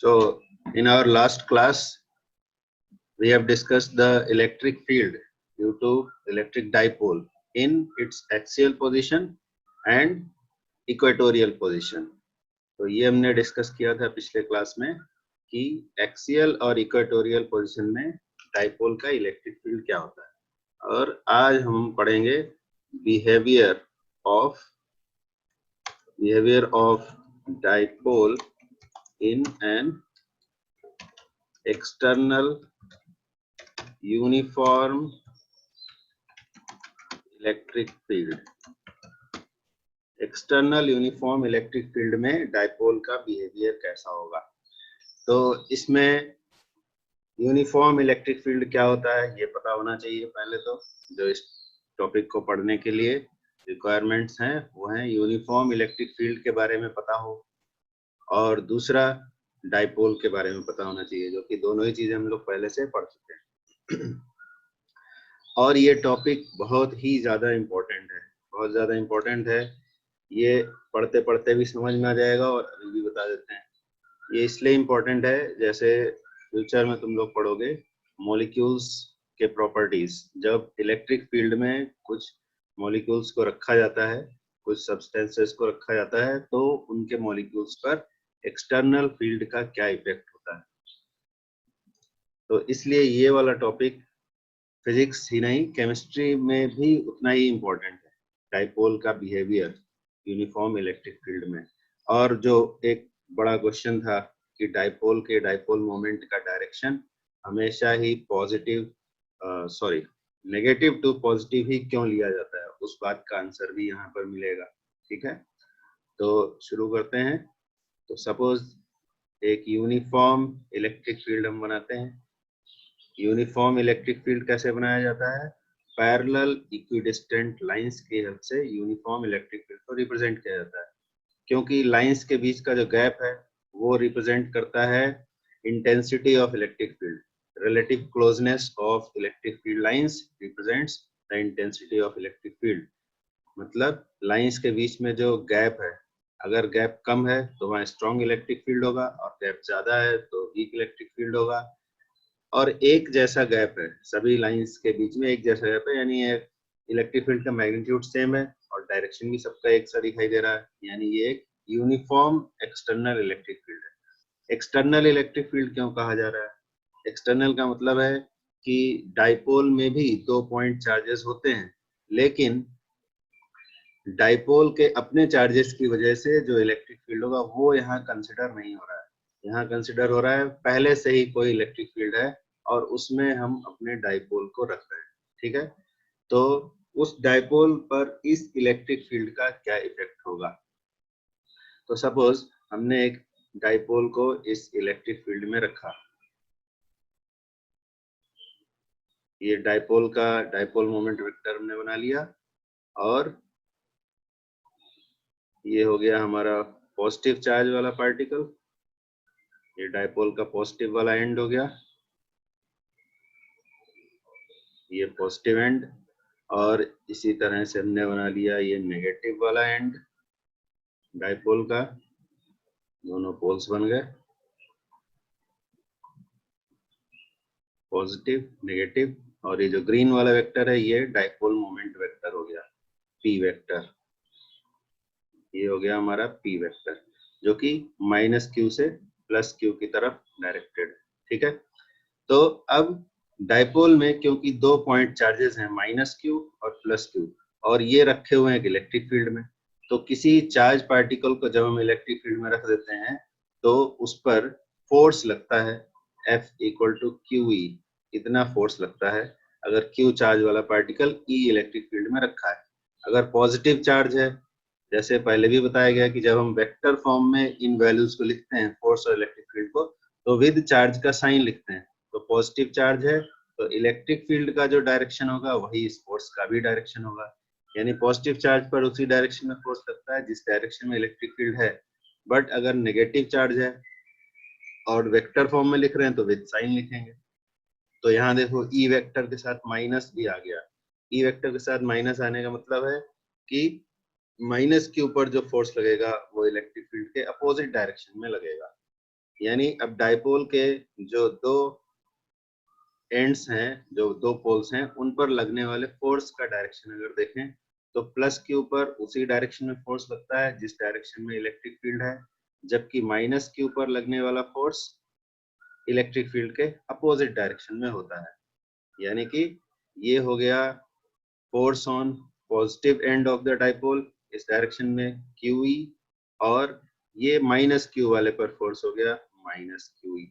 So in our last class, we have discussed the electric field due to electric dipole in its axial position and equatorial position. तो ये हमने discuss किया था पिछले class में कि एक्सियल और इक्वेटोरियल पोजीशन में डाइपोल का इलेक्ट्रिक फील्ड क्या होता है। और आज हम पढ़ेंगे behaviour of dipole in an external uniform electric field. External uniform electric field में डाइपोल का बिहेवियर कैसा होगा। तो इसमें यूनिफॉर्म इलेक्ट्रिक फील्ड क्या होता है ये पता होना चाहिए। पहले तो जो इस टॉपिक को पढ़ने के लिए रिक्वायरमेंट्स हैं वो हैं यूनिफॉर्म इलेक्ट्रिक फील्ड के बारे में पता हो और दूसरा डाइपोल के बारे में पता होना चाहिए, जो कि दोनों ही चीजें हम लोग पहले से पढ़ चुके हैं। और ये टॉपिक बहुत ही ज्यादा इम्पोर्टेंट है, बहुत ज्यादा इम्पोर्टेंट है। ये पढ़ते पढ़ते भी समझ में आ जाएगा और अभी भी बता देते हैं। ये इसलिए इम्पोर्टेंट है, जैसे फ्यूचर में तुम लोग पढ़ोगे मॉलिक्यूल्स के प्रॉपर्टीज। जब इलेक्ट्रिक फील्ड में कुछ मॉलिक्यूल्स को रखा जाता है, कुछ सब्सटेंसेस को रखा जाता है, तो उनके मॉलिक्यूल्स पर एक्सटर्नल फील्ड का क्या इफेक्ट होता है। तो इसलिए ये वाला टॉपिक फिजिक्स ही नहीं केमिस्ट्री में भी उतना ही इम्पोर्टेंट है, डाइपोल का बिहेवियर यूनिफॉर्म इलेक्ट्रिक फील्ड में। और जो एक बड़ा क्वेश्चन था कि डाइपोल के डाइपोल मोमेंट का डायरेक्शन हमेशा ही नेगेटिव टू पॉजिटिव ही क्यों लिया जाता है, उस बात का आंसर भी यहाँ पर मिलेगा। ठीक है, तो शुरू करते हैं। तो सपोज एक यूनिफॉर्म इलेक्ट्रिक फील्ड हम बनाते हैं। यूनिफॉर्म इलेक्ट्रिक फील्ड कैसे बनाया जाता है? पैरेलल इक्विडिस्टेंट लाइंस की हेल्प से यूनिफॉर्म इलेक्ट्रिक फील्ड को रिप्रेजेंट किया जाता है, क्योंकि लाइंस के बीच का जो गैप है वो रिप्रेजेंट करता है intensity of electric field. Relative closeness of electric field lines represents the intensity of electric field. मतलब लाइंस के बीच में जो गैप है, अगर गैप कम है तो वहाँ स्ट्रॉन्ग इलेक्ट्रिक फील्ड होगा, और गैप ज्यादा है तो वीक इलेक्ट्रिक फील्ड होगा। और एक जैसा गैप है, सभी लाइंस के बीच में एक जैसा गैप है, यानी इलेक्ट्रिक फील्ड का मैग्नीट्यूड सेम है और डायरेक्शन भी सबका एक सा दिखाई दे रहा है, यानी ये एक यूनिफॉर्म एक्सटर्नल इलेक्ट्रिक फील्ड है। एक्सटर्नल इलेक्ट्रिक फील्ड क्यों कहा जा रहा है? एक्सटर्नल का मतलब है कि डाइपोल में भी 2 पॉइंट चार्जेस होते हैं, लेकिन डाइपोल के अपने चार्जेस की वजह से जो इलेक्ट्रिक फील्ड होगा वो यहाँ कंसिडर नहीं हो रहा है। यहाँ कंसिडर हो रहा है पहले से ही कोई इलेक्ट्रिक फील्ड है और उसमें हम अपने डाइपोल को रख रहे हैं। ठीक है, तो उस डाइपोल पर इस इलेक्ट्रिक फील्ड का क्या इफेक्ट होगा। तो सपोज हमने एक डाइपोल को इस इलेक्ट्रिक फील्ड में रखा। ये डाइपोल का डाइपोल मोमेंट वेक्टर हमने बना लिया, और ये हो गया हमारा पॉजिटिव चार्ज वाला पार्टिकल। ये डाइपोल का पॉजिटिव वाला एंड हो गया, ये पॉजिटिव एंड। और इसी तरह से हमने बना लिया ये नेगेटिव वाला एंड डाइपोल का। दोनों पोल्स बन गए, पॉजिटिव नेगेटिव। और ये जो ग्रीन वाला वेक्टर है ये डाइपोल मोमेंट वेक्टर हो गया, पी वेक्टर। ये हो गया हमारा पी वेक्टर, जो कि -q से +q की तरफ डायरेक्टेड है। ठीक है, तो अब डाइपोल में क्योंकि 2 पॉइंट चार्जेस हैं -q और +q, और ये रखे हुए हैं इलेक्ट्रिक फील्ड में, तो किसी चार्ज पार्टिकल को जब हम इलेक्ट्रिक फील्ड में रख देते हैं तो उस पर फोर्स लगता है F = QE। इतना फोर्स लगता है अगर Q चार्ज वाला पार्टिकल E इलेक्ट्रिक फील्ड में रखा है। अगर पॉजिटिव चार्ज है, जैसे पहले भी बताया गया कि जब हम वेक्टर फॉर्म में इन वैल्यूज को लिखते हैं फोर्स और इलेक्ट्रिक फील्ड को, तो विद चार्ज का साइन लिखते हैं। तो पॉजिटिव चार्ज है तो इलेक्ट्रिक फील्ड का जो डायरेक्शन होगा वही इस फोर्स का भी डायरेक्शन होगा, यानी पॉजिटिव चार्ज पर उसी डायरेक्शन में फोर्स लगता है जिस डायरेक्शन में इलेक्ट्रिक फील्ड है। बट अगर नेगेटिव चार्ज है और वेक्टर फॉर्म में लिख रहे हैं तो विद साइन लिखेंगे। तो यहाँ देखो ई वेक्टर के साथ माइनस भी आ गया। ई वेक्टर के साथ माइनस आने का मतलब है कि माइनस के ऊपर जो फोर्स लगेगा वो इलेक्ट्रिक फील्ड के अपोजिट डायरेक्शन में लगेगा। यानी अब डाइपोल के जो दो एंड्स हैं, जो दो पोल्स हैं, उन पर लगने वाले फोर्स का डायरेक्शन अगर देखें तो प्लस क्यू पर उसी डायरेक्शन में फोर्स लगता है जिस डायरेक्शन में इलेक्ट्रिक फील्ड है, जबकि माइनस क्यू पर लगने वाला फोर्स इलेक्ट्रिक फील्ड के अपोजिट डायरेक्शन में होता है। यानी कि ये हो गया force on positive end of the dipole, इस डायरेक्शन में QE, और ये माइनस क्यू वाले पर फोर्स हो गया माइनस QE।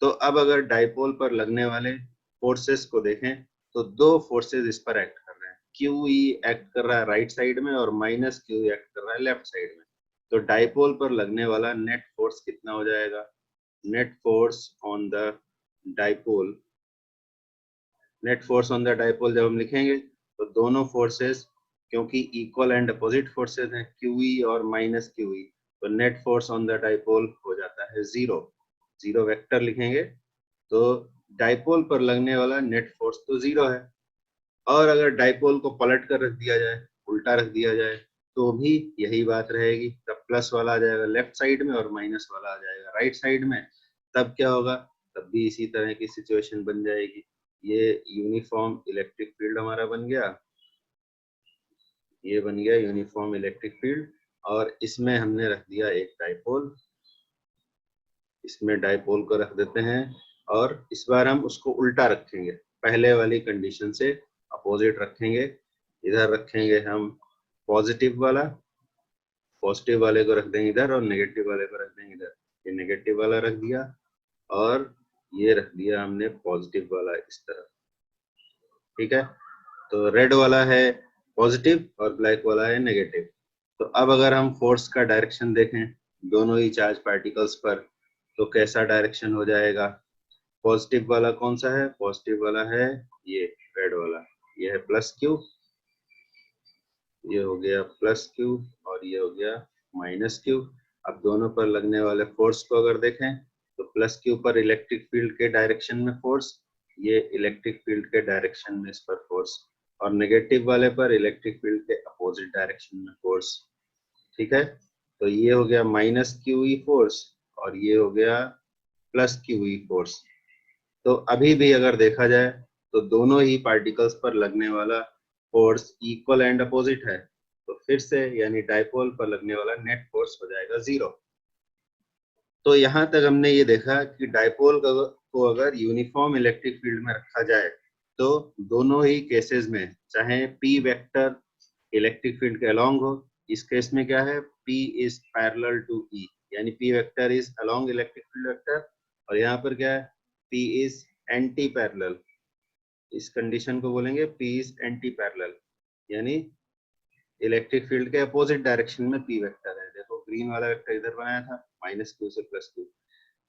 तो अब अगर डाइपोल पर लगने वाले फोर्सेस को देखें तो दो फोर्सेस इस पर एक्ट कर रहे हैं। QE एक्ट कर रहा है राइट साइड में और माइनस QE एक्ट कर रहा है लेफ्ट साइड में। तो डाइपोल पर लगने वाला नेट फोर्स कितना हो जाएगा? Net force on the dipole, net force on the dipole जब हम लिखेंगे तो दोनों फोर्सेस, क्योंकि इक्वल एंड अपोजिट फोर्सेस हैं QE और माइनस QE, तो net force on the dipole हो जाता है जीरो। जीरो वेक्टर लिखेंगे तो डाइपोल पर लगने वाला नेट फोर्स तो जीरो है, और अगर डाइपोल को पलट कर रख दिया जाए, उल्टा रख दिया जाए, तो भी यही बात रहेगी। तब प्लस वाला आ जाएगा लेफ्ट साइड में और माइनस वाला आ जाएगा राइट साइड में। तब क्या होगा? तब भी इसी तरह की सिचुएशन बन जाएगी। ये यूनिफॉर्म इलेक्ट्रिक फील्ड हमारा बन गया, ये बन गया यूनिफॉर्म इलेक्ट्रिक फील्ड, और इसमें हमने रख दिया एक डाइपोल। इसमें डाइपोल को रख देते हैं, और इस बार हम उसको उल्टा रखेंगे, पहले वाली कंडीशन से अपोजिट रखेंगे। इधर रखेंगे हम पॉजिटिव वाला, पॉजिटिव वाले को रख देंगे इधर, और नेगेटिव वाले को रख देंगे इधर। ये नेगेटिव वाला रख दिया, और ये रख दिया हमने पॉजिटिव वाला इस तरह। ठीक है, तो रेड वाला है पॉजिटिव और ब्लैक वाला है नेगेटिव। तो अब अगर हम फोर्स का डायरेक्शन देखें दोनों ही चार्ज पार्टिकल्स पर, तो कैसा डायरेक्शन हो जाएगा? पॉजिटिव वाला कौन सा है? पॉजिटिव वाला है ये रेड वाला, ये है प्लस क्यू, ये हो गया प्लस क्यू, और ये हो गया माइनस क्यू। अब दोनों पर लगने वाले फोर्स को अगर देखें तो प्लस क्यू पर इलेक्ट्रिक फील्ड के डायरेक्शन में फोर्स, ये इलेक्ट्रिक फील्ड के डायरेक्शन में इस पर फोर्स, और नेगेटिव वाले पर इलेक्ट्रिक फील्ड के अपोजिट डायरेक्शन में फोर्स। ठीक है, तो ये हो गया माइनस QE फोर्स, और ये हो गया प्लस QE फोर्स। तो अभी भी अगर देखा जाए तो दोनों ही पार्टिकल्स पर लगने वाला फोर्स इक्वल एंड अपोजिट है, तो फिर से यानी डाइपोल पर लगने वाला नेट फोर्स हो जाएगा जीरो। तो यहाँ तक हमने ये देखा कि डाइपोल को अगर यूनिफॉर्म इलेक्ट्रिक फील्ड में रखा जाए तो दोनों ही केसेस में, चाहे P वेक्टर इलेक्ट्रिक फील्ड के अलोंग हो, इस केस में क्या है, P is parallel to E, यानी P vector is along electric field vector, और यहाँ पर क्या है, P इज एंटी पैरेलल। इस कंडीशन को बोलेंगे P इज एंटी पैरेलल, यानी इलेक्ट्रिक फील्ड के अपोजिट डायरेक्शन में P वेक्टर है। देखो ग्रीन वाला वेक्टर इधर बनाया था माइनस क्यू से प्लस क्यू,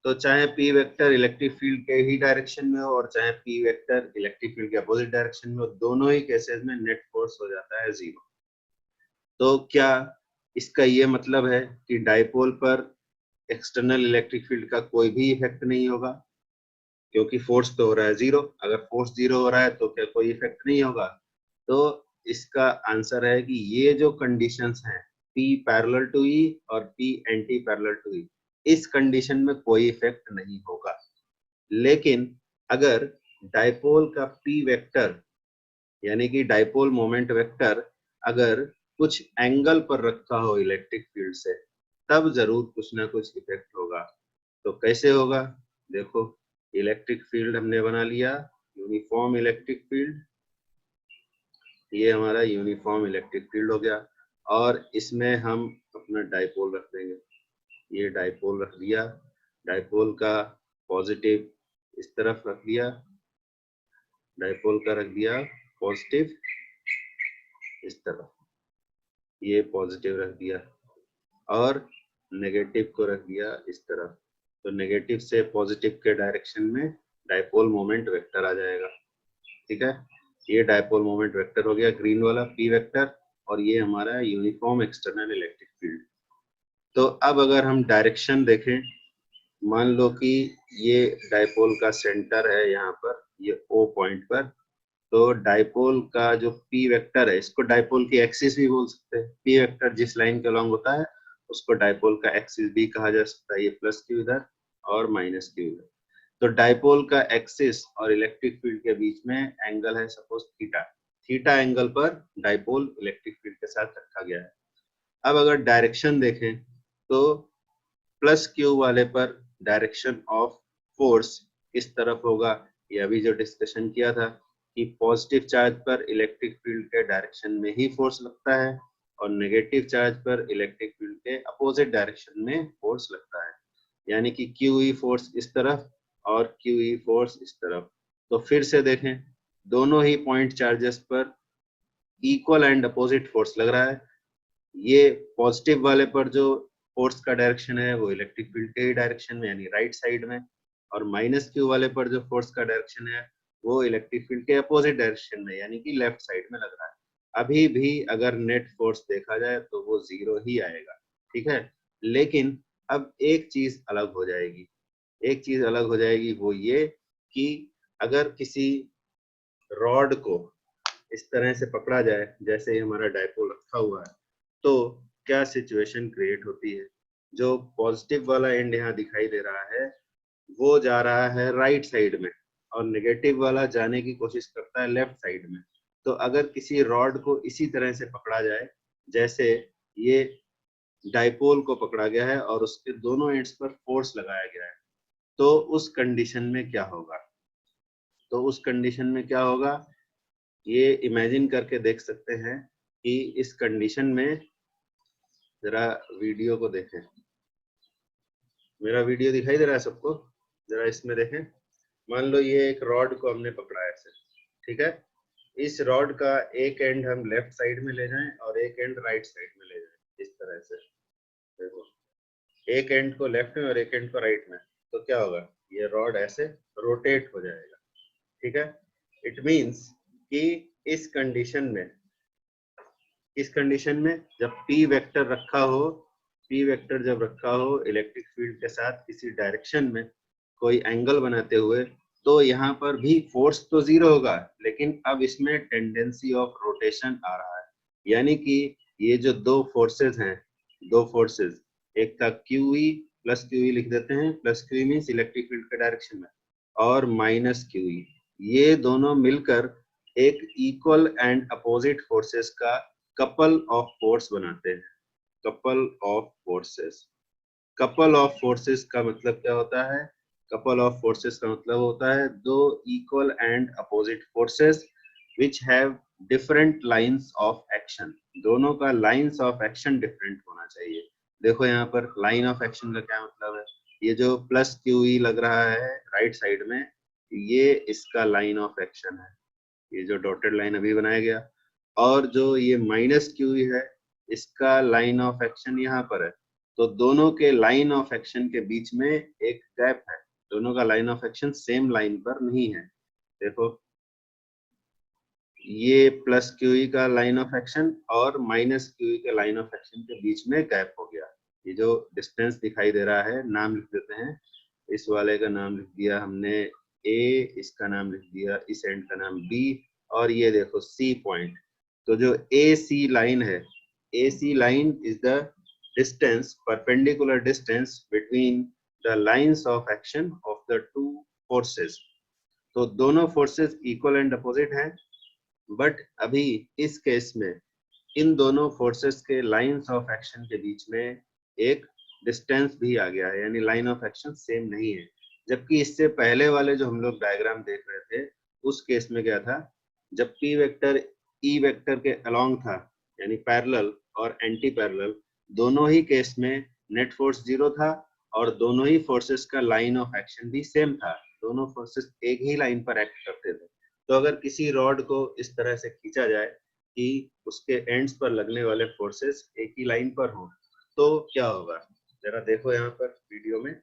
तो चाहे P वेक्टर इलेक्ट्रिक फील्ड के ही डायरेक्शन में हो और चाहे P वेक्टर इलेक्ट्रिक फील्ड के अपोजिट डायरेक्शन में हो, दोनों ही केसेस में नेट फोर्स हो जाता है जीरो। तो क्या इसका ये मतलब है कि डाइपोल पर एक्सटर्नल इलेक्ट्रिक फील्ड का कोई भी इफेक्ट नहीं होगा? क्योंकि फोर्स तो हो रहा है जीरो। अगर फोर्स जीरो हो रहा है तो क्या कोई इफेक्ट नहीं होगा? तो इसका आंसर है कि ये जो कंडीशंस हैं P पैरेलल टू E और P anti parallel to E, इस कंडीशन में कोई इफेक्ट नहीं होगा। लेकिन अगर डाइपोल का P वेक्टर यानी कि डाइपोल मोमेंट वेक्टर अगर कुछ एंगल पर रखा हो इलेक्ट्रिक फील्ड से, तब जरूर कुछ ना कुछ इफेक्ट होगा। तो कैसे होगा? देखो इलेक्ट्रिक फील्ड हमने बना लिया यूनिफॉर्म इलेक्ट्रिक फील्ड, ये हमारा यूनिफॉर्म इलेक्ट्रिक फील्ड हो गया, और इसमें हम अपना डाइपोल रख देंगे। ये डाइपोल रख दिया, डाइपोल का पॉजिटिव इस तरफ रख दिया, डाइपोल का रख दिया पॉजिटिव इस तरफ, ये पॉजिटिव रख दिया, और नेगेटिव को रख दिया इस तरफ। तो नेगेटिव से पॉजिटिव के डायरेक्शन में डाइपोल मोमेंट वेक्टर आ जाएगा। ठीक है, ये डाइपोल मोमेंट वेक्टर हो गया ग्रीन वाला P वेक्टर, और ये हमारा यूनिफॉर्म एक्सटर्नल इलेक्ट्रिक फील्ड। तो अब अगर हम डायरेक्शन देखें, मान लो कि ये डाइपोल का सेंटर है यहाँ पर, ये O पॉइंट पर, तो डाइपोल का जो P वेक्टर है, इसको डाइपोल की एक्सिस भी बोल सकते हैं। P वेक्टर जिस लाइन के अलॉन्ग होता है उसको डाइपोल का एक्सिस भी कहा जा सकता है। ये प्लस क्यू इधर और माइनस क्यू है। तो डाइपोल का एक्सिस और इलेक्ट्रिक फील्ड के बीच में एंगल है सपोज थीटा। थीटा एंगल पर डाइपोल इलेक्ट्रिक फील्ड के साथ रखा गया है। अब अगर डायरेक्शन देखें तो प्लस क्यू वाले पर डायरेक्शन ऑफ फोर्स किस तरफ होगा, ये अभी जो डिस्कशन किया था कि पॉजिटिव चार्ज पर इलेक्ट्रिक फील्ड के डायरेक्शन में ही फोर्स लगता है और नेगेटिव चार्ज पर इलेक्ट्रिक फील्ड के अपोजिट डायरेक्शन में फोर्स लगता है, यानी कि क्यूई फोर्स इस तरफ और क्यूई फोर्स इस तरफ। तो फिर से देखें, दोनों ही पॉइंट चार्जेस पर इक्वल एंड अपोजिट फोर्स लग रहा है। ये पॉजिटिव वाले पर जो फोर्स का डायरेक्शन है वो इलेक्ट्रिक फील्ड के ही डायरेक्शन में यानी राइट साइड में, और माइनस क्यू वाले पर जो फोर्स का डायरेक्शन है वो इलेक्ट्रिक फील्ड के अपोजिट डायरेक्शन में यानी कि लेफ्ट साइड में लग रहा है। अभी भी अगर नेट फोर्स देखा जाए तो वो जीरो ही आएगा, ठीक है। लेकिन अब एक चीज अलग हो जाएगी, एक चीज अलग हो जाएगी, वो ये कि अगर किसी रॉड को इस तरह से पकड़ा जाए जैसे हमारा डायपोल रखा हुआ है, तो क्या सिचुएशन क्रिएट होती है। जो पॉजिटिव वाला एंड यहाँ दिखाई दे रहा है वो जा रहा है राइट साइड में और नेगेटिव वाला जाने की कोशिश करता है लेफ्ट साइड में। तो अगर किसी रॉड को इसी तरह से पकड़ा जाए जैसे ये डाइपोल को पकड़ा गया है और उसके दोनों एंड्स पर फोर्स लगाया गया है, तो उस कंडीशन में क्या होगा, तो उस कंडीशन में क्या होगा ये इमेजिन करके देख सकते हैं कि इस कंडीशन में, जरा वीडियो को देखें, मेरा वीडियो दिखाई दे रहा है सबको, जरा इसमें देखें। मान लो ये एक रॉड को हमने पकड़ा है ऐसे, ठीक है। इस रॉड का एक एंड हम लेफ्ट साइड में ले जाएं और एक एंड राइट साइड में ले जाएं, इस तरह से देखो, एक एंड को लेफ्ट में और एक एंड को राइट में, तो क्या होगा, ये रॉड ऐसे रोटेट हो जाएगा, ठीक है। इट मीन्स कि इस कंडीशन में, इस कंडीशन में जब p वेक्टर रखा हो, p वेक्टर जब रखा हो इलेक्ट्रिक फील्ड के साथ किसी डायरेक्शन में कोई एंगल बनाते हुए, तो यहाँ पर भी फोर्स तो जीरो होगा लेकिन अब इसमें टेंडेंसी ऑफ रोटेशन आ रहा है, यानी कि ये जो दो फोर्सेस हैं, दो फोर्सेस, एक था QE प्लस QE लिख देते हैं, plus QE means electric field के डायरेक्शन में, और माइनस QE, ये दोनों मिलकर एक इक्वल एंड अपोजिट फोर्सेस का कपल ऑफ फोर्स बनाते हैं। Couple of forces, couple of forces का मतलब क्या होता है, कपल ऑफ फोर्सेस का मतलब होता है दो equal and opposite forces which have different lines of action, दोनों का लाइंस ऑफ एक्शन डिफरेंट होना चाहिए। देखो यहाँ पर लाइन ऑफ एक्शन का क्या मतलब है, ये जो प्लस QE लग रहा है राइट साइड में, ये इसका लाइन ऑफ एक्शन है, ये जो डॉटेड लाइन अभी बनाया गया, और जो ये माइनस QE है इसका लाइन ऑफ एक्शन यहाँ पर है। तो दोनों के लाइन ऑफ एक्शन के बीच में एक गैप है, दोनों का line of action same line पर नहीं है। देखो ये प्लस QE का लाइन ऑफ एक्शन और माइनस QE के लाइन ऑफ एक्शन के बीच में गैप हो गया। ये जो डिस्टेंस दिखाई दे रहा है, नाम लिख देते हैं, इस वाले का नाम लिख दिया हमने A, इसका नाम लिख दिया, इस एंड का नाम B, और ये देखो C पॉइंट। तो जो AC लाइन है, AC line is the distance, perpendicular distance between the lines of action of the two forces. तो दोनों फोर्सेस इक्वल एंड अपोजिट हैं, बट अभी इस केस में इन दोनों फोर्सेस के लाइंस ऑफ एक्शन के बीच में एक डिस्टेंस भी आ गया है, यानी लाइन ऑफ एक्शन सेम नहीं है। जबकि इससे पहले वाले जो हम लोग डायग्राम देख रहे थे उस केस में क्या था, जब p वेक्टर e वेक्टर के अलोंग था यानी पैरेलल और एंटी पैरेलल, दोनों ही केस में नेट फोर्स जीरो था और दोनों ही फोर्सेस का लाइन ऑफ एक्शन भी सेम था, दोनों फोर्सेस एक ही लाइन पर एक्ट करते थे। तो अगर किसी रॉड को इस तरह से खींचा जाए कि उसके एंड्स पर लगने वाले फोर्सेस एक ही लाइन पर हो, तो क्या होगा, जरा देखो यहाँ पर वीडियो में,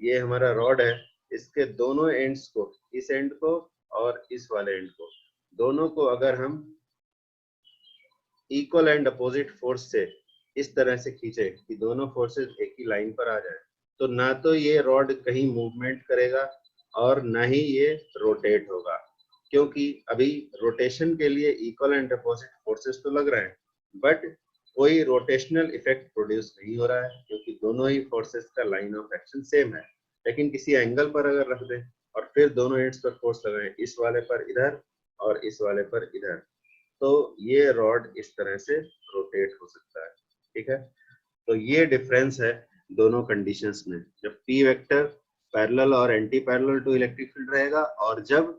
ये हमारा रॉड है, इसके दोनों एंड्स को, इस एंड को और इस वाले एंड को, दोनों को अगर हम इक्वल एंड अपोजिट फोर्स से इस तरह से खींचे कि दोनों फोर्सेस एक ही लाइन पर आ जाए, तो ना तो ये रॉड कहीं मूवमेंट करेगा और ना ही ये रोटेट होगा, क्योंकि अभी रोटेशन के लिए इक्वल एंड अपोजिट फोर्सेस तो लग रहे हैं बट कोई रोटेशनल इफेक्ट प्रोड्यूस नहीं हो रहा है क्योंकि दोनों ही फोर्सेस का लाइन ऑफ एक्शन सेम है। लेकिन किसी एंगल पर अगर रख दें और फिर दोनों एंड्स पर फोर्स लगाएं, इस वाले पर इधर और इस वाले पर इधर, तो ये रॉड इस तरह से रोटेट हो सकता है। ठीक है, तो ये डिफरेंस है दोनों कंडीशंस में, जब पी वेक्टर पैरेलल और anti parallel to electric field रहेगा और जब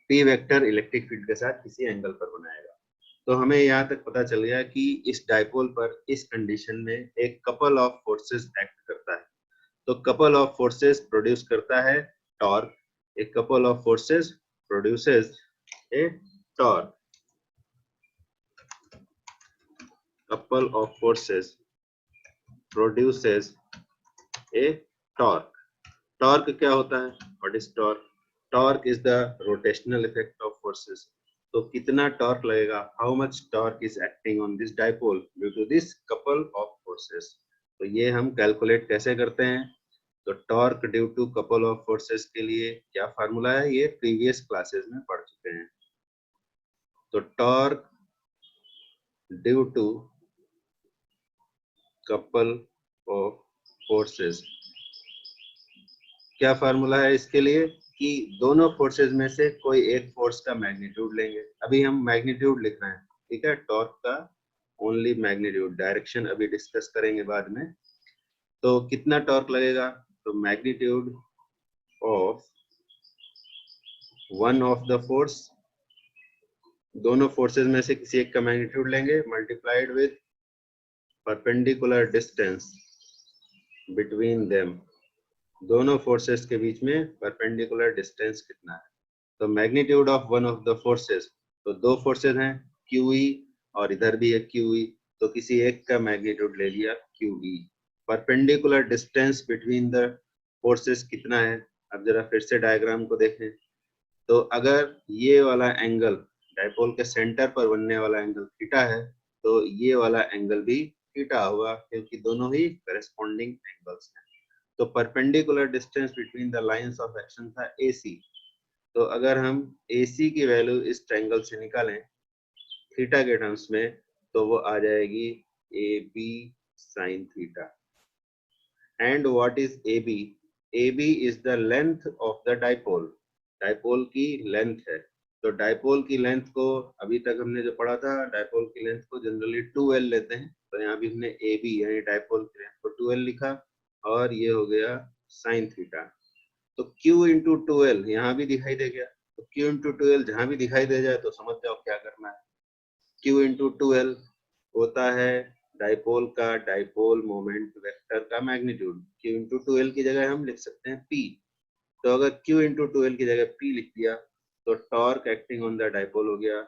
पी वेक्टर इलेक्ट्रिक फील्ड के साथ किसी एंगल पर बनाएगा। तो हमें यहाँ तक पता चल गया कि इस डाइपोल पर इस कंडीशन में एक कपल ऑफ फोर्सेस एक्ट करता है। तो कपल ऑफ फोर्सेस प्रोड्यूस करता है टॉर्क, एक couple of forces produces A torque, couple of forces produces a torque. Torque क्या होता है? What is torque? Torque is the rotational effect of forces. तो कितना टॉर्क लगेगा? How much torque is acting on this dipole due to this couple of forces? तो ये हम calculate कैसे करते हैं? तो torque due to couple of forces के लिए क्या फार्मूला है? ये प्रीवियस क्लासेस में पढ़ चुके हैं। तो torque due to couple of forces, क्या फार्मूला है इसके लिए? कि दोनों फोर्सेस में से कोई एक फोर्स का मैग्नीट्यूड लेंगे। अभी हम मैग्नीट्यूड लिख रहे हैं, ठीक है, टॉर्क का ओनली मैग्नीट्यूड, डायरेक्शन अभी डिस्कस करेंगे बाद में। तो कितना टॉर्क लगेगा? तो magnitude of one of the force, दोनों फोर्सेस में से किसी एक का मैग्नीट्यूड लेंगे, multiplied with perpendicular distance between them, दोनों फोर्सेस के बीच में परपेंडिकुलर डिस्टेंस कितना है। तो magnitude of one of the forces, तो दो फोर्सेस हैं QE और इधर भी है QE, तो किसी एक का मैग्नीट्यूड ले लिया QE। Perpendicular distance between the forces कितना है? अब जरा फिर से डायग्राम को देखें। तो अगर ये वाला एंगल डाइपोल के सेंटर पर बनने वाला एंगल थीटा है, तो ये वाला एंगल भी थीटा होगा, क्योंकि दोनों ही करेस्पॉन्डिंग एंगल्स हैं। तो perpendicular distance between the lines of action था AC। तो अगर हम AC की वैल्यू इस ट्रायंगल से निकालें थीटा के टर्म्स में, तो वो आ जाएगी AB sin theta. And what is AB? AB is the length of the dipole, dipole की लेंथ है। तो डाइपोल की लेंथ को अभी तक हमने जो पढ़ा था, डाइपोल की लेंथ को जनरली 2L लेते हैं, तो यहाँ भी हमने AB यानी डाइपोल की लेंथ को 2L लिखा और ये हो गया sin थीटा। तो Q इंटू 2L यहाँ भी दिखाई दे गया, तो Q इंटू 2L जहां भी दिखाई दे जाए तो समझ जाओ क्या करना है। Q इंटू 2L होता है डाइपोल का डाइपोल मोमेंट वेक्टर का मैग्नीट्यूड। Q इंटू 2L की जगह हम लिख सकते हैं P। तो अगर Q इंटू 2L की जगह P लिख दिया तो torque acting on the dipole हो गया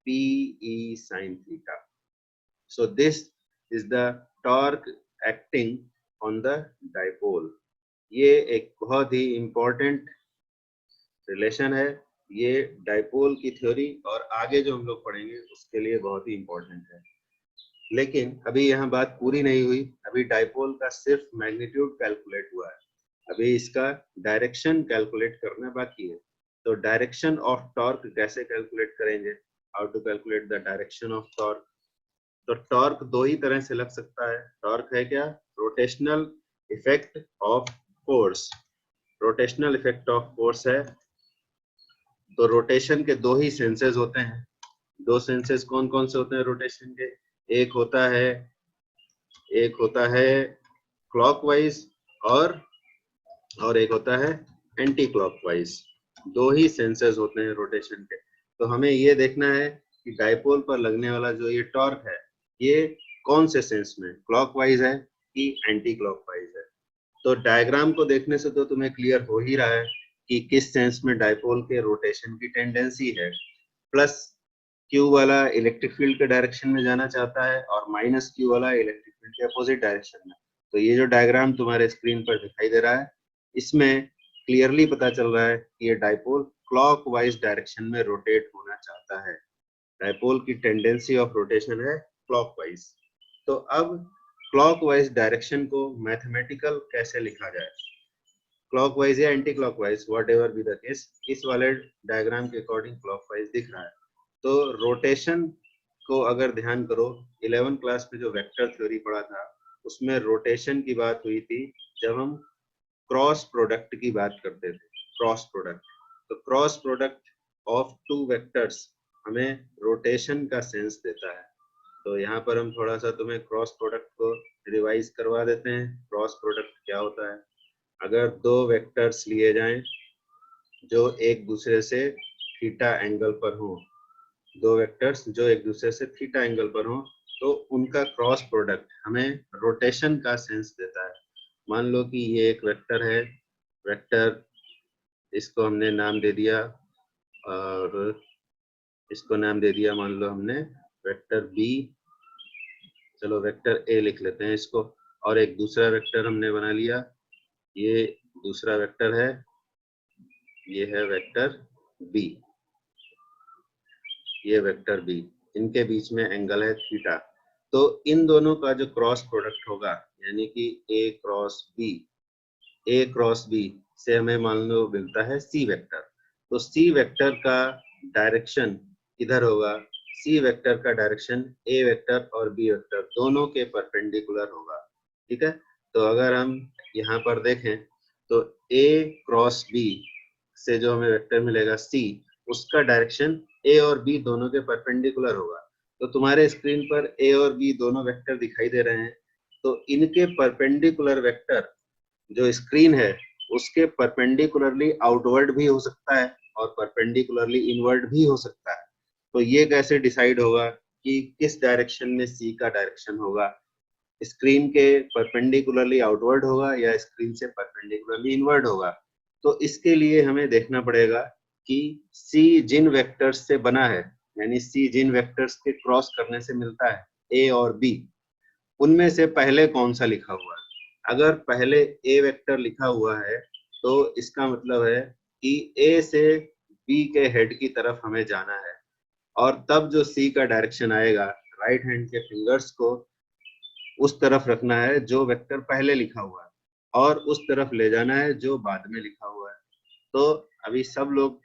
PE sin theta. So this is the torque acting on the dipole. ये एक बहुत ही इंपॉर्टेंट रिलेशन है, ये डाइपोल की थ्योरी और आगे जो हम लोग पढ़ेंगे उसके लिए बहुत ही इंपॉर्टेंट है। लेकिन अभी यहाँ बात पूरी नहीं हुई, अभी डाइपोल का सिर्फ मैग्नीट्यूड कैलकुलेट हुआ है, अभी इसका डायरेक्शन कैलकुलेट करना बाकी है। तो डायरेक्शन ऑफ टॉर्क कैसे कैलकुलेट करेंगे? How to calculate the direction of torque? तो टॉर्क दो ही तरह से लग सकता है। टॉर्क है क्या? Rotational effect of force, rotational effect of force है। तो रोटेशन के दो ही सेंसेस होते हैं। दो सेंसेस कौन कौन से होते हैं रोटेशन के? एक होता है क्लॉकवाइज और एक होता है एंटी क्लॉकवाइज। दो ही सेंसेस होते हैं रोटेशन के। तो हमें ये देखना है कि डाइपोल पर लगने वाला जो ये टॉर्क है, ये कौन से सेंस में, क्लॉकवाइज है कि एंटी क्लॉकवाइज है। तो डायग्राम को देखने से तो तुम्हें क्लियर हो ही रहा है कि किस सेंस में डाइपोल के रोटेशन की टेंडेंसी है। प्लस Q वाला इलेक्ट्रिक फील्ड के डायरेक्शन में जाना चाहता है और माइनस Q वाला इलेक्ट्रिक फील्ड के अपोजिट डायरेक्शन में। तो ये जो डायग्राम तुम्हारे स्क्रीन पर दिखाई दे रहा है, इसमें क्लियरली पता चल रहा है कि ये डाइपोल क्लॉकवाइज डायरेक्शन में रोटेट होना चाहता है। डाइपोल की टेंडेंसी ऑफ रोटेशन है क्लॉकवाइज। तो अब क्लॉकवाइज डायरेक्शन को मैथमेटिकल कैसे लिखा जाए? क्लॉकवाइज या anti clockwise, whatever be the case, इस वाले डायग्राम के अकॉर्डिंग क्लॉकवाइज दिख रहा है। तो रोटेशन को अगर ध्यान करो, 11 क्लास में जो वेक्टर थ्योरी पढ़ा था उसमें रोटेशन की बात हुई थी जब हम क्रॉस प्रोडक्ट की बात करते थे, क्रॉस प्रोडक्ट। तो cross product of two vectors हमें रोटेशन का सेंस देता है। तो यहाँ पर हम थोड़ा सा तुम्हें क्रॉस प्रोडक्ट को रिवाइज करवा देते हैं। क्रॉस प्रोडक्ट क्या होता है? अगर दो वेक्टर्स लिए जाएं जो एक दूसरे से थीटा एंगल पर हो, दो वेक्टर्स जो एक दूसरे से थीटा एंगल पर हो, तो उनका क्रॉस प्रोडक्ट हमें रोटेशन का सेंस देता है। मान लो कि ये एक वेक्टर है, वेक्टर इसको हमने नाम दे दिया, और इसको नाम दे दिया मान लो हमने वेक्टर बी, चलो वेक्टर ए लिख लेते हैं इसको। और एक दूसरा वेक्टर हमने बना लिया, ये दूसरा वेक्टर है, ये है वेक्टर बी, ये वेक्टर बी, इनके बीच में एंगल है थीटा। तो इन दोनों का जो क्रॉस प्रोडक्ट होगा, यानी कि ए क्रॉस बी, ए क्रॉस बी से हमें मान लो मिलता है सी वेक्टर। तो सी वेक्टर का डायरेक्शन इधर होगा, सी वेक्टर का डायरेक्शन ए वेक्टर और बी वेक्टर दोनों के परपेंडिकुलर होगा। ठीक है, तो अगर हम यहाँ पर देखें तो ए क्रॉस बी से जो हमें वेक्टर मिलेगा सी, उसका डायरेक्शन ए और बी दोनों के परपेंडिकुलर होगा। तो तुम्हारे स्क्रीन पर ए और बी दोनों वेक्टर दिखाई दे रहे हैं, तो इनके परपेंडिकुलर वेक्टर जो स्क्रीन है उसके परपेंडिकुलरली आउटवर्ड भी हो सकता है और परपेंडिकुलरली इनवर्ड भी हो सकता है। तो ये कैसे डिसाइड होगा कि किस डायरेक्शन में सी का डायरेक्शन होगा? स्क्रीन के परपेंडिकुलरली आउटवर्ड होगा या स्क्रीन से परपेंडिकुलरली इनवर्ड होगा? तो इसके लिए हमें देखना पड़ेगा कि सी जिन वेक्टर्स से बना है, यानी सी जिन वेक्टर्स के क्रॉस करने से मिलता है ए और बी, उनमें से पहले कौन सा लिखा हुआ है। अगर पहले ए वेक्टर लिखा हुआ है तो इसका मतलब है कि ए से बी के हेड की तरफ हमें जाना है, और तब जो सी का डायरेक्शन आएगा, राइट हैंड के फिंगर्स को उस तरफ रखना है जो वेक्टर पहले लिखा हुआ है, और उस तरफ ले जाना है जो बाद में लिखा हुआ है। तो अभी सब लोग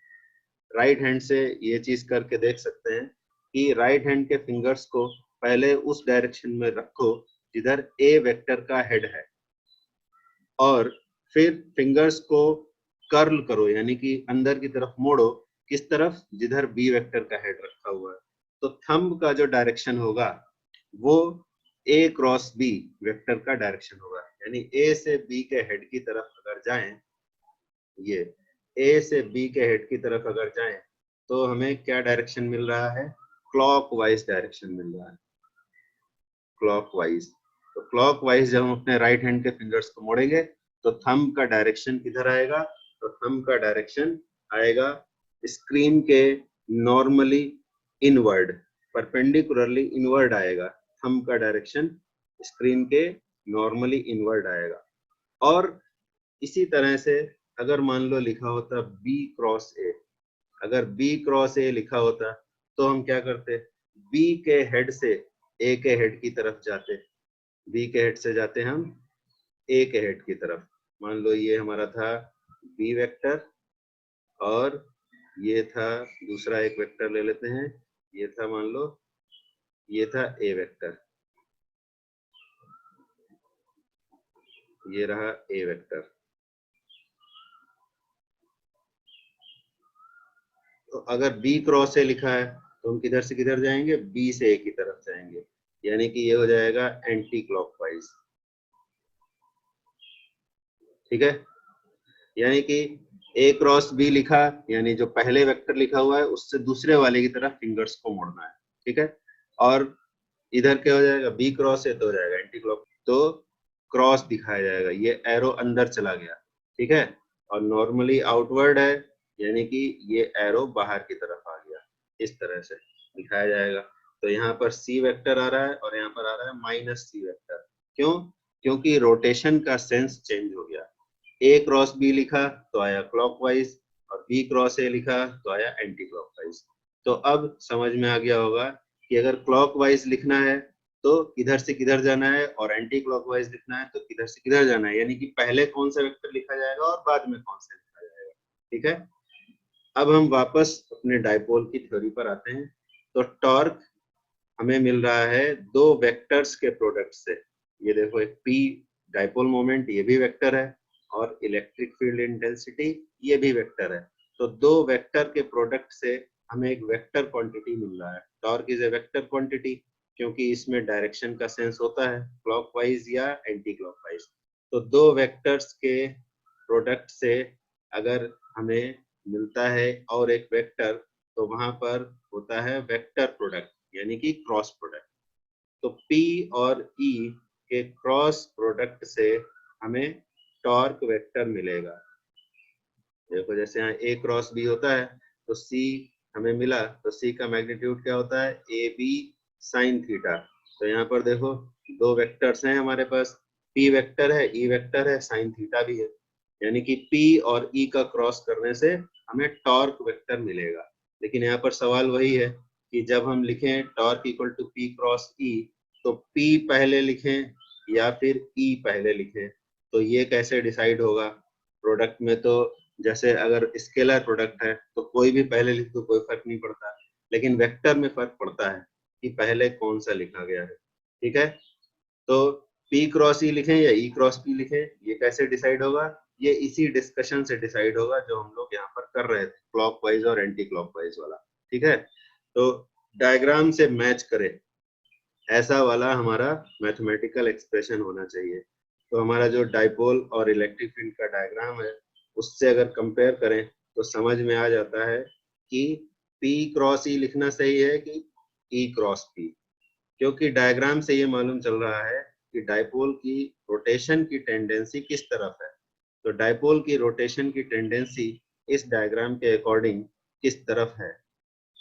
राइट हैंड से ये चीज करके देख सकते हैं कि राइट हैंड के फिंगर्स को पहले उस डायरेक्शन में रखो जिधर ए वेक्टर का हेड है, और फिर फिंगर्स को कर्ल करो, यानी कि अंदर की तरफ मोड़ो, किस तरफ? जिधर बी वेक्टर का हेड रखा हुआ है। तो थंब का जो डायरेक्शन होगा वो ए क्रॉस बी वेक्टर का डायरेक्शन होगा, यानी ए से बी के हेड की तरफ अगर जाएं, ये ए से बी के हेड की तरफ अगर जाएं तो हमें क्या डायरेक्शन मिल रहा है? क्लॉकवाइज डायरेक्शन मिल रहा है, क्लॉकवाइज। तो क्लॉकवाइज जब हम अपने राइट हैंड के फिंगर्स को मोड़ेंगे तो थंब का डायरेक्शन किधर आएगा? तो थंब का डायरेक्शन आएगा स्क्रीन के नॉर्मली इनवर्ड, परपेंडिकुलरली इनवर्ड आएगा। थंब का डायरेक्शन स्क्रीन के नॉर्मली इनवर्ड आएगा। और इसी तरह से अगर मान लो लिखा होता बी क्रॉस ए, अगर बी क्रॉस ए लिखा होता तो हम क्या करते? बी के हेड से ए के हेड की तरफ जाते, बी के हेड से जाते हम ए के हेड की तरफ। मान लो ये हमारा था बी वेक्टर, और ये था दूसरा एक वेक्टर ले लेते हैं, ये था मान लो ये था ए वेक्टर, ये रहा ए वेक्टर। तो अगर बी क्रॉस ए लिखा है तो हम किधर से किधर जाएंगे? बी से ए की तरफ जाएंगे, यानी कि ये हो जाएगा एंटी क्लॉकवाइज। ठीक है, यानी कि ए क्रॉस बी लिखा, यानी जो पहले वेक्टर लिखा हुआ है उससे दूसरे वाले की तरफ फिंगर्स को मोड़ना है। ठीक है, और इधर क्या हो जाएगा? बी क्रॉस ए तो हो जाएगा एंटी क्लॉक, तो क्रॉस दिखाया जाएगा, ये एरो अंदर चला गया। ठीक है, और नॉर्मली आउटवर्ड है, यानी कि ये एरो बाहर की तरफ आ गया, इस तरह से दिखाया जाएगा। तो यहाँ पर सी वेक्टर आ रहा है और यहाँ पर आ रहा है माइनस सी वेक्टर। क्यों? क्योंकि रोटेशन का सेंस चेंज हो गया। ए क्रॉस बी लिखा तो आया क्लॉकवाइज, और बी क्रॉस ए लिखा तो आया एंटी क्लॉकवाइज। तो अब समझ में आ गया होगा कि अगर क्लॉकवाइज लिखना है तो किधर से किधर जाना है, और एंटी क्लॉकवाइज लिखना है तो किधर से किधर जाना है, यानी कि पहले कौन सा वेक्टर लिखा जाएगा और बाद में कौन सा लिखा जाएगा। ठीक है, अब हम वापस अपने डायपोल की थ्योरी पर आते हैं। तो टॉर्क हमें मिल रहा है दो वेक्टर्स के प्रोडक्ट से। ये देखो, एक पी डायपोल मोमेंट, ये भी वेक्टर है, और इलेक्ट्रिक फील्ड इंटेंसिटी ये भी वेक्टर है। तो दो वेक्टर के प्रोडक्ट से हमें एक वेक्टर क्वांटिटी मिल रहा है। Torque is a vector quantity क्योंकि इसमें डायरेक्शन का सेंस होता है, क्लॉकवाइज या एंटी क्लॉकवाइज। तो दो वेक्टर्स के प्रोडक्ट से अगर हमें मिलता है और एक वेक्टर, तो वहां पर होता है वेक्टर प्रोडक्ट यानी कि क्रॉस प्रोडक्ट। तो P और E के क्रॉस प्रोडक्ट से हमें टॉर्क वेक्टर मिलेगा। देखो जैसे यहाँ A क्रॉस B होता है तो C हमें मिला, तो C का मैग्नीट्यूड क्या होता है, AB साइन थीटा। तो यहाँ पर देखो दो वेक्टर्स हैं हमारे पास, P वेक्टर है, E वेक्टर है, साइन थीटा भी है, यानी कि P और E का क्रॉस करने से हमें टॉर्क वेक्टर मिलेगा। लेकिन यहाँ पर सवाल वही है कि जब हम लिखें torque equal to P cross E, तो P पहले लिखें या फिर E पहले लिखें, तो ये कैसे डिसाइड होगा। प्रोडक्ट में तो जैसे अगर स्केलर प्रोडक्ट है तो कोई भी पहले लिख दो, कोई फर्क नहीं पड़ता, लेकिन वेक्टर में फर्क पड़ता है कि पहले कौन सा लिखा गया है। ठीक है, तो P क्रॉस E लिखें या E क्रॉस P लिखें, ये कैसे डिसाइड होगा, ये इसी डिस्कशन से डिसाइड होगा जो हम लोग यहाँ पर कर रहे थे, क्लॉकवाइज और एंटी क्लॉकवाइज वाला। ठीक है, तो डायग्राम से मैच करे ऐसा वाला हमारा मैथमेटिकल एक्सप्रेशन होना चाहिए। तो हमारा जो डाइपोल और इलेक्ट्रिक फील्ड का डायग्राम है उससे अगर कंपेयर करें तो समझ में आ जाता है कि P क्रॉस E लिखना सही है कि E क्रॉस P, क्योंकि डायग्राम से ये मालूम चल रहा है कि डाइपोल की रोटेशन की टेंडेंसी किस तरफ है। तो डाइपोल की रोटेशन की टेंडेंसी इस डायग्राम के अकॉर्डिंग किस तरफ है।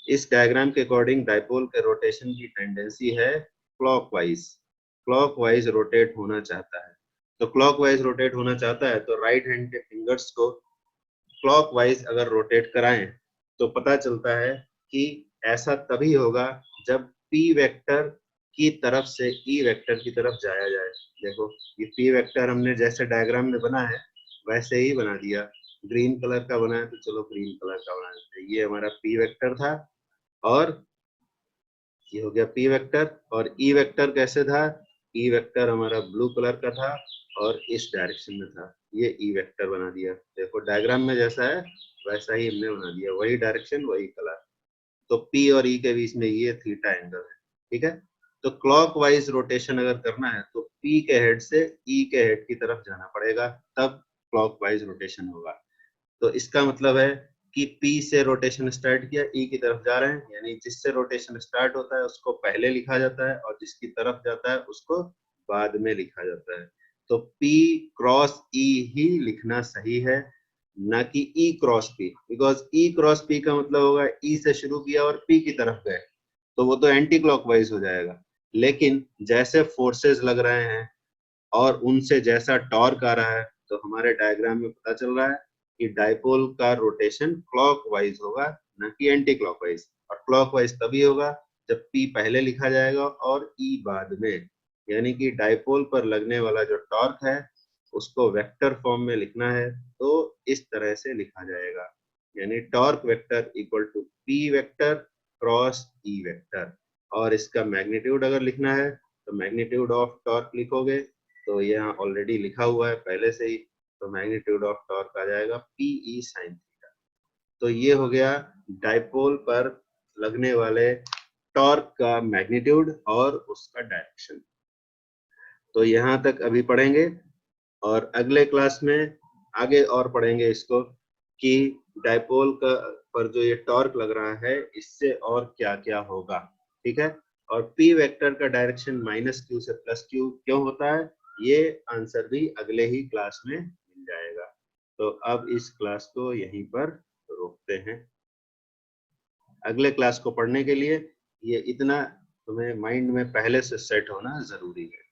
इस डायग्राम के अकॉर्डिंग डाइपोल के रोटेशन की टेंडेंसी है क्लॉकवाइज, क्लॉकवाइज रोटेट होना चाहता है। तो क्लॉकवाइज रोटेट होना चाहता है तो राइट हैंड के फिंगर्स को क्लॉकवाइज अगर रोटेट कराएं तो पता चलता है कि ऐसा तभी होगा जब P वेक्टर की तरफ से E वेक्टर की तरफ जाया जाए। देखो ये P वेक्टर हमने जैसे डायग्राम में बना है वैसे ही बना दिया, ग्रीन कलर का बना है तो चलो ग्रीन कलर का बना देते हैं। ये हमारा P वेक्टर था और ये हो गया P वेक्टर, और E वेक्टर कैसे था, E वेक्टर हमारा ब्लू कलर का था और इस डायरेक्शन में था, ये E वेक्टर बना दिया। देखो डायग्राम में जैसा है वैसा ही हमने बना दिया, वही डायरेक्शन वही कलर। तो P और E के बीच में ये थीटा एंगल है। ठीक है, तो क्लॉकवाइज रोटेशन अगर करना है तो P के हेड से E के हेड की तरफ जाना पड़ेगा, तब क्लॉकवाइज रोटेशन होगा। तो इसका मतलब है कि P से रोटेशन स्टार्ट किया, E की तरफ जा रहे हैं, यानी जिससे रोटेशन स्टार्ट होता है उसको पहले लिखा जाता है और जिसकी तरफ जाता है उसको बाद में लिखा जाता है। तो P क्रॉस E ही लिखना सही है, ना कि E cross P, because E cross P का मतलब होगा E से शुरू किया और P की तरफ गए, तो वो तो एंटी क्लॉकवाइज हो जाएगा। लेकिन जैसे फोर्सेस लग रहे हैं और उनसे जैसा टॉर्क आ रहा है, तो हमारे डायग्राम में पता चल रहा है कि डाइपोल का रोटेशन क्लॉकवाइज होगा ना कि एंटी क्लॉकवाइज। और क्लॉकवाइज तभी होगा जब P पहले लिखा जाएगा और E बाद में, यानी कि डाइपोल पर लगने वाला जो टॉर्क है उसको वेक्टर फॉर्म में लिखना है तो इस तरह से लिखा जाएगा, यानी torque vector equal to P vector cross E vector. और इसका मैग्नीट्यूड अगर लिखना है तो मैग्नीट्यूड ऑफ टॉर्क लिखोगे, तो यहाँ ऑलरेडी लिखा हुआ है पहले से ही, तो मैग्नीट्यूड ऑफ टॉर्क आ जाएगा PE sin थीटा। तो ये हो गया डाइपोल पर लगने वाले टॉर्क का मैग्नीट्यूड और उसका डायरेक्शन। तो यहाँ तक अभी पढ़ेंगे और अगले क्लास में आगे और पढ़ेंगे इसको कि डाइपोल का पर जो ये टॉर्क लग रहा है इससे और क्या क्या होगा। ठीक है, और P वेक्टर का डायरेक्शन -q से +q क्यों होता है, ये आंसर भी अगले ही क्लास में मिल जाएगा। तो अब इस क्लास को यहीं पर रोकते हैं। अगले क्लास को पढ़ने के लिए ये इतना तुम्हें माइंड में पहले से सेट होना जरूरी है।